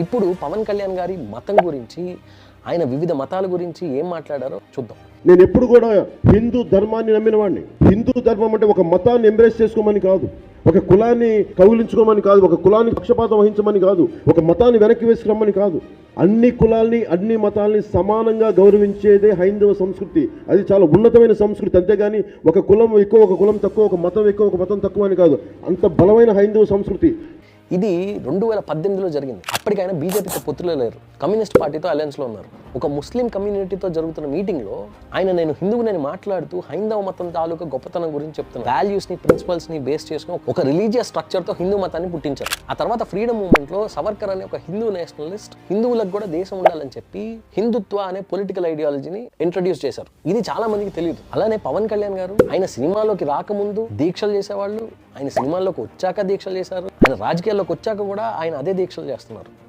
ఇప్పుడు పవన్ కళ్యాణ్ గారి మతం గురించి, ఆయన వివిధ మతాల గురించి ఏం మాట్లాడారో చూద్దాం. నేను ఎప్పుడు కూడా హిందూ ధర్మాన్ని నమ్మిన వాడిని. హిందూ ధర్మం అంటే ఒక మతాన్ని ఎంబ్రేస్ చేసుకోమని కాదు, ఒక కులాన్ని కౌలించుకోమని కాదు, ఒక కులానికి పక్షపాతం వహించమని కాదు, ఒక మతాన్ని వెనక్కి వేసుకురమ్మని కాదు. అన్ని కులాల్ని అన్ని మతాల్ని సమానంగా గౌరవించేదే హైందవ సంస్కృతి. అది చాలా ఉన్నతమైన సంస్కృతి. అంతేగాని ఒక కులం ఎక్కువ, ఒక కులం తక్కువ, ఒక మతం ఎక్కువ, ఒక మతం తక్కువ అని కాదు. అంత బలమైన హైందవ సంస్కృతి. ఇది 2018లో జరిగింది. అప్పటికైనా బీజేపీతో పొత్తులో లేరు, కమ్యూనిస్ట్ పార్టీతో అలయన్స్లో ఉన్నారు. ఒక ముస్లిం కమ్యూనిటీతో జరుగుతున్న మీటింగ్లో నేను హిందువుని మాట్లాడుతూ హైందవ మతం తాలూకా గొప్పతనం గురించి చెప్తున్నాను. వాల్యూస్ని, ప్రిన్సిపల్స్ని బేస్ చేసుకుని ఒక రిలీజియస్ స్ట్రక్చర్తో హిందూ మతాన్ని పుట్టించారు. ఆ తర్వాత ఫ్రీడమ్ మూవ్మెంట్లో సవర్కర్ అనే ఒక హిందూ నేషనలిస్ట్ హిందువులకు కూడా దేశం ఉండాలని చెప్పి హిందుత్వ అనే పొలిటికల్ ఐడియాలజీని ఇంట్రడ్యూస్ చేశారు. ఇది చాలా మందికి తెలియదు. అలానే పవన్ కళ్యాణ్ గారు ఆయన సినిమాలోకి రాకముందు దీక్షలు చేసేవాళ్ళు, ఆయన సినిమాల్లోకి వచ్చాక దీక్షలు చేశారు, ఆయన రాజకీయాల్లోకి వచ్చాక కూడా ఆయన అదే దీక్షలు చేస్తున్నారు.